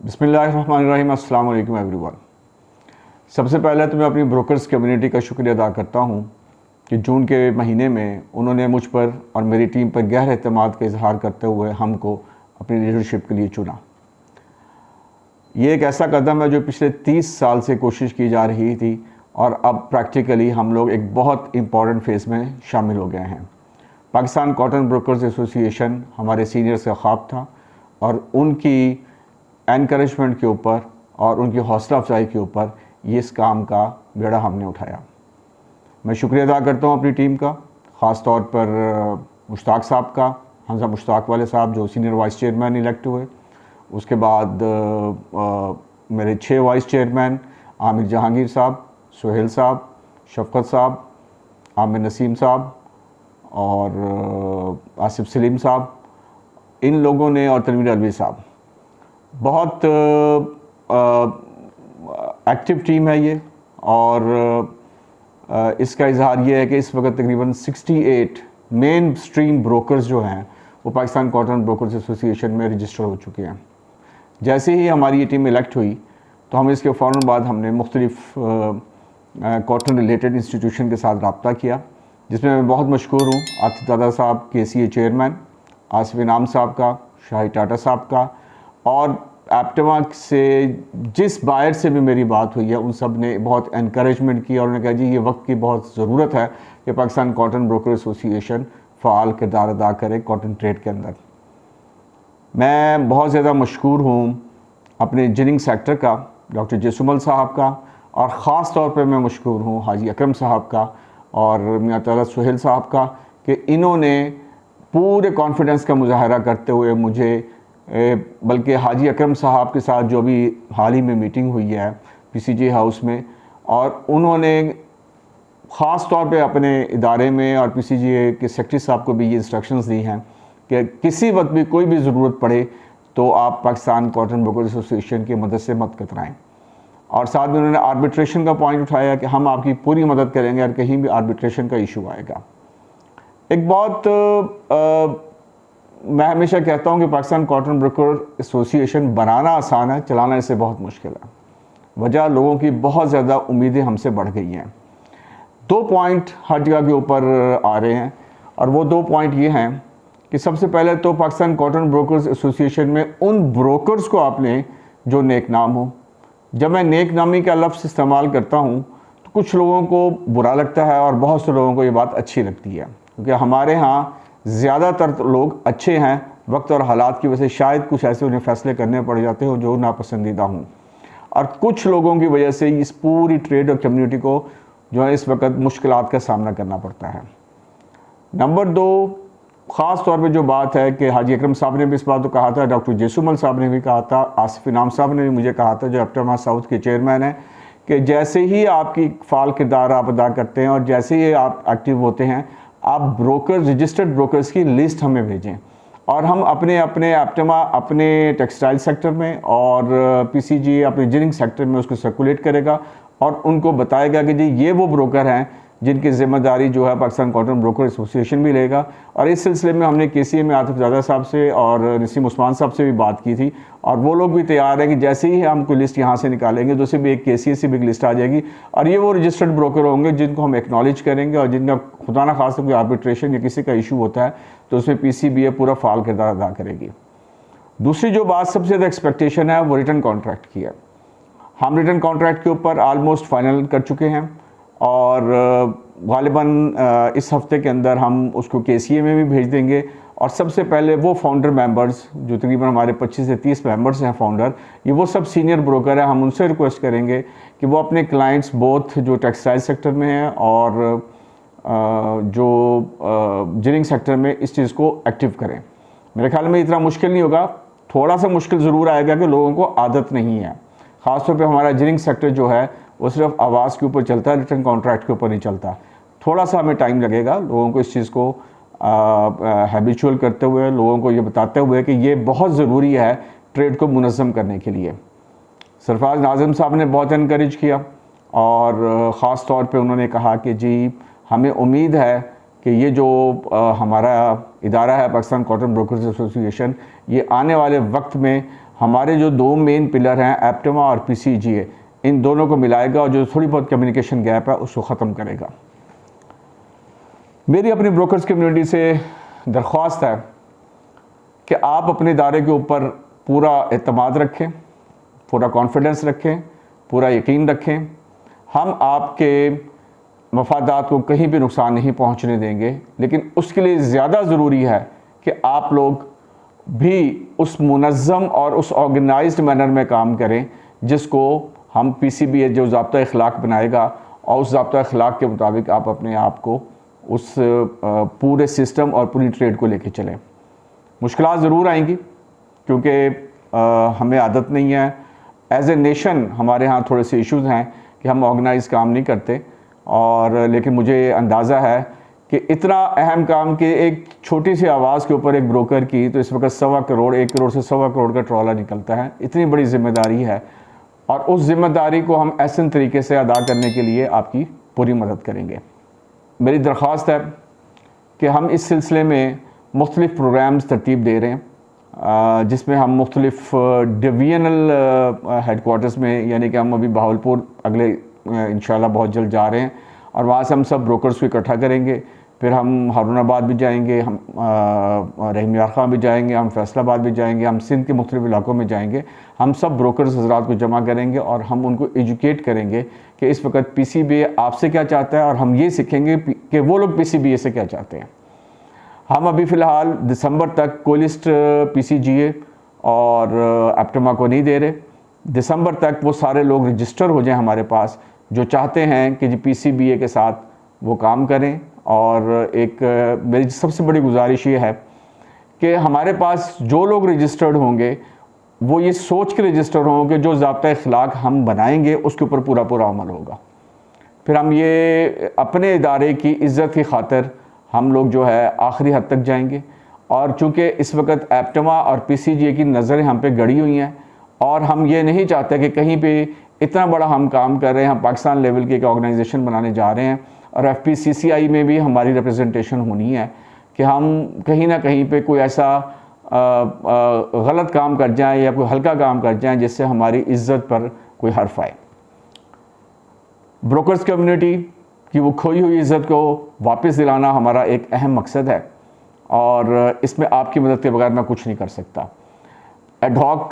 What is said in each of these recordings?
बिस्मिल्लाहिर्रहमानिर्रहीम, अस्सलाम वालेकुम एवरीवन। सबसे पहले तो मैं अपनी ब्रोकर्स कम्युनिटी का शुक्रिया अदा करता हूँ कि जून के महीने में उन्होंने मुझ पर और मेरी टीम पर गहरे एतमाद का इजहार करते हुए हमको अपनी लीडरशिप के लिए चुना। ये एक ऐसा कदम है जो पिछले 30 साल से कोशिश की जा रही थी और अब प्रैक्टिकली हम लोग एक बहुत इम्पॉर्टेंट फेज़ में शामिल हो गए हैं। पाकिस्तान कॉटन ब्रोकर्स एसोसिएशन हमारे सीनियर्स का ख्वाब था और उनकी एनकरेजमेंट के ऊपर और उनकी हौसला अफजाई के ऊपर ये इस काम का बेड़ा हमने उठाया। मैं शुक्रिया अदा करता हूँ अपनी टीम का, ख़ास तौर पर मुश्ताक साहब का, हमजा मुश्ताक वाले साहब जो सीनियर वाइस चेयरमैन इलेक्ट हुए। उसके बाद मेरे 6 वाइस चेयरमैन आमिर जहांगीर साहब, सुहेल साहब, शफ़क़त साहब, आमिर नसीम साहब और आसिफ सलीम साहब, इन लोगों ने, और तनवीर अलवी साहब। बहुत एक्टिव टीम है ये और इसका इजहार ये है कि इस वक्त तकरीबन 68 मेन स्ट्रीम ब्रोकर्स जो हैं वो पाकिस्तान कॉटन ब्रोकर्स एसोसिएशन में रजिस्टर हो चुके हैं। जैसे ही हमारी ये टीम इलेक्ट हुई तो हम इसके फ़ौरन बाद हमने मुख्तलिफ कॉटन रिलेटेड इंस्टीट्यूशन के साथ रब्ता किया, जिसमें मैं बहुत मशकूर हूँ आतिफ दादा साहब KCA चेयरमैन, आसिफ इनाम साहब का, शाही टाटा साहब का, और एप्टमा से जिस बायर से भी मेरी बात हुई है उन सब ने बहुत एनकरेजमेंट किया और उन्होंने कहा जी ये वक्त की बहुत ज़रूरत है कि Pakistan cotton broker association fall किरदार अदा करे कॉटन ट्रेड के अंदर। मैं बहुत ज़्यादा मशकूर हूँ अपने इंजीनियरिंग सेक्टर का, डॉक्टर जैसुमल साहब का, और ख़ास तौर पर मैं मशकूर हूँ हाजी अकरम साहब का और मियां ताला सुहेल साहब का कि इन्होंने पूरे कॉन्फिडेंस का मुजाहरा करते हुए मुझे, बल्कि हाजी अकरम साहब के साथ जो भी हाल ही में मीटिंग हुई है PCG हाउस में, और उन्होंने ख़ास तौर पे अपने इदारे में और PCG के सेक्रेटरी साहब को भी ये इंस्ट्रक्शंस दी हैं कि किसी वक्त भी कोई भी ज़रूरत पड़े तो आप पाकिस्तान कॉटन ब्रोकर एसोसिएशन की मदद से मत कतराएँ। और साथ में उन्होंने आर्बिट्रेशन का पॉइंट उठाया कि हम आपकी पूरी मदद करेंगे और कहीं भी आर्बिट्रेशन का इशू आएगा। एक बहुत मैं हमेशा कहता हूं कि पाकिस्तान कॉटन ब्रोकर एसोसिएशन बनाना आसान है, चलाना इससे बहुत मुश्किल है। वजह लोगों की बहुत ज़्यादा उम्मीदें हमसे बढ़ गई हैं। 2 पॉइंट हर जगह के ऊपर आ रहे हैं और वो 2 पॉइंट ये हैं कि सबसे पहले तो पाकिस्तान कॉटन ब्रोकर्स एसोसिएशन में उन ब्रोकर्स को आपने जो नेक नाम हो। जब मैं नेक नामी का लफ्ज़ इस्तेमाल करता हूँ तो कुछ लोगों को बुरा लगता है और बहुत से लोगों को ये बात अच्छी लगती है, क्योंकि हमारे यहाँ ज़्यादातर लोग अच्छे हैं। वक्त और हालात की वजह से शायद कुछ ऐसे उन्हें फ़ैसले करने पड़ जाते हो जो नापसंदीदा हों, और कुछ लोगों की वजह से इस पूरी ट्रेड और कम्युनिटी को जो है इस वक्त मुश्किलात का सामना करना पड़ता है। नंबर 2, ख़ास तौर पे जो बात है कि हाजी अकरम साहब ने भी इस बात को कहा था, डॉक्टर जैसुमल साहब ने भी कहा था, आसिफ इनाम साहब ने भी मुझे कहा था जो एप्टमा साउथ के चेयरमैन हैं, कि जैसे ही आपकी फ़ाल किरदार आप अदा करते हैं और जैसे ही आप एक्टिव होते हैं आप ब्रोकर्स, रजिस्टर्ड ब्रोकर्स की लिस्ट हमें भेजें और हम अपने एप्टमा अपने टेक्सटाइल सेक्टर में और PCG अपने इंजीनियरिंग सेक्टर में उसको सर्कुलेट करेगा और उनको बताएगा कि जी ये वो ब्रोकर हैं जिनकी ज़िम्मेदारी जो है पाकिस्तान कॉटन ब्रोकर एसोसिएशन भी लेगा। और इस सिलसिले में हमने KCA में आतिफ दादा साहब से और नसीम उस्मान साहब से भी बात की थी और वो लोग भी तैयार हैं कि जैसे ही हम कोई लिस्ट यहाँ से निकालेंगे तो सिर्फ एक KCA से भी लिस्ट आ जाएगी और ये वो रजिस्टर्ड ब्रोकर होंगे जिनको हम एक्नॉलेज करेंगे और जिनका खुदा ना खास कोई आर्बिट्रेशन या किसी का इशू होता है तो उसमें PCBA पूरा फ़ाल किरदार अदा करेगी। दूसरी जो बात सबसे ज़्यादा एक्सपेक्टेशन है वो रिटर्न कॉन्ट्रैक्ट की है। हम रिटर्न कॉन्ट्रैक्ट के ऊपर आलमोस्ट फाइनल कर चुके हैं और गालिबन इस हफ्ते के अंदर हम उसको KCA में भी भेज देंगे। और सबसे पहले वो फाउंडर मेंबर्स जो तकरीबन हमारे 25 से 30 मेंबर्स हैं फाउंडर, ये वो सब सीनियर ब्रोकर हैं, हम उनसे रिक्वेस्ट करेंगे कि वो अपने क्लाइंट्स बोथ जो टेक्सटाइल सेक्टर में हैं और जो इंजीनियरिंग सेक्टर में इस चीज़ को एक्टिव करें। मेरे ख्याल में इतना मुश्किल नहीं होगा, थोड़ा सा मुश्किल ज़रूर आएगा कि लोगों को आदत नहीं है। ख़ासतौर पे हमारा इंजीनियरिंग सेक्टर जो है वो सिर्फ आवाज़ के ऊपर चलता है, रिटर्न कॉन्ट्रैक्ट के ऊपर नहीं चलता। थोड़ा सा हमें टाइम लगेगा लोगों को इस चीज़ को हैबिचुअल करते हुए, लोगों को ये बताते हुए कि ये बहुत ज़रूरी है ट्रेड को मुनज़्ज़म करने के लिए। सरफराज नाज़िम साहब ने बहुत इनकरेज किया और ख़ास तौर पे उन्होंने कहा कि जी हमें उम्मीद है कि ये जो हमारा इदारा है पाकिस्तान कॉटन ब्रोकर्स एसोसिएशन, ये आने वाले वक्त में हमारे जो दो मेन पिलर हैं एप्टिमा और PCGA, इन दोनों को मिलाएगा और जो थोड़ी बहुत कम्युनिकेशन गैप है उसको ख़त्म करेगा। मेरी अपनी ब्रोकर्स कम्युनिटी से दरख्वास्त है कि आप अपने इदारे के ऊपर पूरा एतमाद रखें, पूरा कॉन्फिडेंस रखें, पूरा यकीन रखें। हम आपके मफादात को कहीं भी नुकसान नहीं पहुंचने देंगे, लेकिन उसके लिए ज़्यादा ज़रूरी है कि आप लोग भी उस मुनज़्ज़म और उस ऑर्गेनाइज्ड मैनर में काम करें जिसको हम PCBA जो ज़ाब्ता अखलाक बनाएगा, और उस ज़ाब्ता अखलाक के मुताबिक आप अपने आप को उस पूरे सिस्टम और पूरी ट्रेड को लेके चलें। मुश्किलात ज़रूर आएंगी क्योंकि हमें आदत नहीं है। एज ए नेशन हमारे यहाँ थोड़े से इश्यूज़ हैं कि हम ऑर्गेनाइज काम नहीं करते, और लेकिन मुझे अंदाज़ा है कि इतना अहम काम कि एक छोटी सी आवाज़ के ऊपर एक ब्रोकर की तो इस वक्त 1.25 करोड़ 1 करोड़ से 1.25 करोड़ का ट्रॉला निकलता है। इतनी बड़ी ज़िम्मेदारी है और उस ज़िम्मेदारी को हम ऐसे तरीके से अदा करने के लिए आपकी पूरी मदद करेंगे। मेरी दरख्वास्त है कि हम इस सिलसिले में मुख्तलिफ़ प्रोग्राम्स तरतीब दे रहे हैं जिसमें हम मुख्तलिफ़ डिवीजनल हेडकोार्टर्स में, यानी कि हम अभी बहावलपुर अगले इंशाल्लाह बहुत जल्द जा रहे हैं और वहाँ से हम सब ब्रोकर्स को इकट्ठा करेंगे। फिर हम हारूनाबाद भी जाएंगे, हम रहीम यार खां भी जाएंगे, हम फैसलाबाद भी जाएंगे, हम सिंध के मुख्तलिफ़ इलाकों में जाएंगे। हम सब ब्रोकर्स हज़रात को जमा करेंगे और हम उनको एजुकेट करेंगे कि इस वक्त PCBA आपसे क्या चाहता है, और हम ये सीखेंगे कि वो लोग PCBA से क्या चाहते हैं। हम अभी फ़िलहाल दिसंबर तक कोई लिस्ट PCGA और एप्टिमा को नहीं दे रहे। दिसंबर तक वो सारे लोग रजिस्टर हो जाएं हमारे पास जो चाहते हैं कि जी PCBA के साथ वो काम करें। और एक मेरी सबसे बड़ी गुजारिश ये है कि हमारे पास जो लोग रजिस्टर्ड होंगे वो ये सोच के रजिस्टर होंगे जो ज़ाब्ता अखलाक हम बनाएंगे उसके ऊपर पूरा पूरा अमल होगा। फिर हम ये अपने इदारे की इज़्ज़त की खातिर हम लोग जो है आखिरी हद तक जाएंगे। और चूँकि इस वक्त एप्टिमा और PCGA की नज़रें हम पे गड़ी हुई हैं और हम ये नहीं चाहते कि कहीं पे इतना बड़ा हम काम कर रहे हैं, हम पाकिस्तान लेवल की एक ऑर्गेनाइजेशन बनाने जा रहे हैं और FPCCI में भी हमारी रिप्रेजेंटेशन होनी है कि हम कहीं ना कहीं पे कोई ऐसा गलत काम कर जाएं या कोई हल्का काम कर जाएं जिससे हमारी इज़्ज़त पर कोई हर्फ आए। ब्रोकर्स कम्युनिटी की वो खोई हुई इज़्ज़त को वापस दिलाना हमारा एक अहम मकसद है और इसमें आपकी मदद के बगैर मैं कुछ नहीं कर सकता। एडहॉक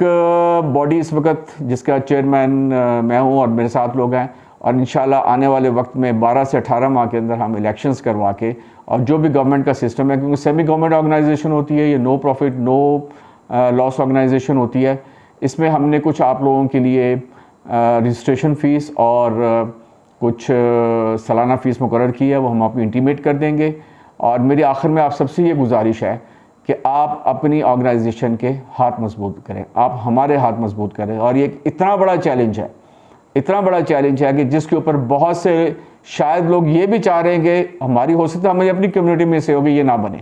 बॉडी इस वक्त जिसका चेयरमैन मैं हूँ और मेरे साथ लोग हैं, और इंशाल्लाह आने वाले वक्त में 12 से 18 माह के अंदर हम इलेक्शंस करवा के और जो भी गवर्नमेंट का सिस्टम है, क्योंकि सेमी गवर्नमेंट ऑर्गेनाइजेशन होती है, ये no profit no loss organization होती है, इसमें हमने कुछ आप लोगों के लिए रजिस्ट्रेशन फ़ीस और कुछ सालाना फ़ीस मुकर्रर की है, वो हम आपको इंटीमेट कर देंगे। और मेरी आखिर में आप सबसे ये गुजारिश है कि आप अपनी ऑर्गेनाइजेशन के हाथ मजबूत करें, आप हमारे हाथ मजबूत करें। और ये इतना बड़ा चैलेंज है, इतना बड़ा चैलेंज है कि जिसके ऊपर बहुत से शायद लोग ये भी चाह रहे हैं कि हमारी हो सकता है हमारी अपनी कम्युनिटी में से होगी ये ना बने,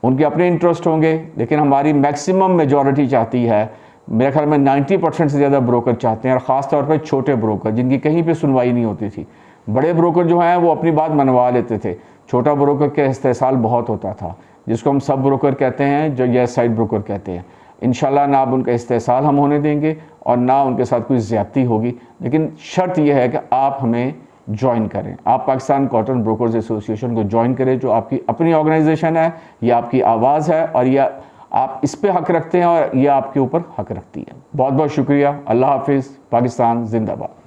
उनके अपने इंटरेस्ट होंगे, लेकिन हमारी मैक्सिमम मेजॉरिटी चाहती है, मेरे ख्याल में 90% से ज़्यादा ब्रोकर चाहते हैं, और ख़ास तौर पर छोटे ब्रोकर जिनकी कहीं पे सुनवाई नहीं होती थी। बड़े ब्रोकर जो हैं वो अपनी बात मनवा लेते थे, छोटा ब्रोकर का इस्तेसाल बहुत होता था जिसको हम सब ब्रोकर कहते हैं, जो या साइड ब्रोकर कहते हैं। इंशाल्लाह ना अब उनका इस्तेसाल हम होने देंगे और ना उनके साथ कोई ज़्यादती होगी, लेकिन शर्त यह है कि आप हमें ज्वाइन करें, आप पाकिस्तान कॉटन ब्रोकर्स एसोसिएशन को ज्वाइन करें, जो आपकी अपनी ऑर्गेनाइजेशन है, यह आपकी आवाज़ है और यह आप इस पे हक़ रखते हैं और यह आपके ऊपर हक़ रखती है। बहुत बहुत शुक्रिया। अल्लाह हाफिज़। पाकिस्तान जिंदाबाद।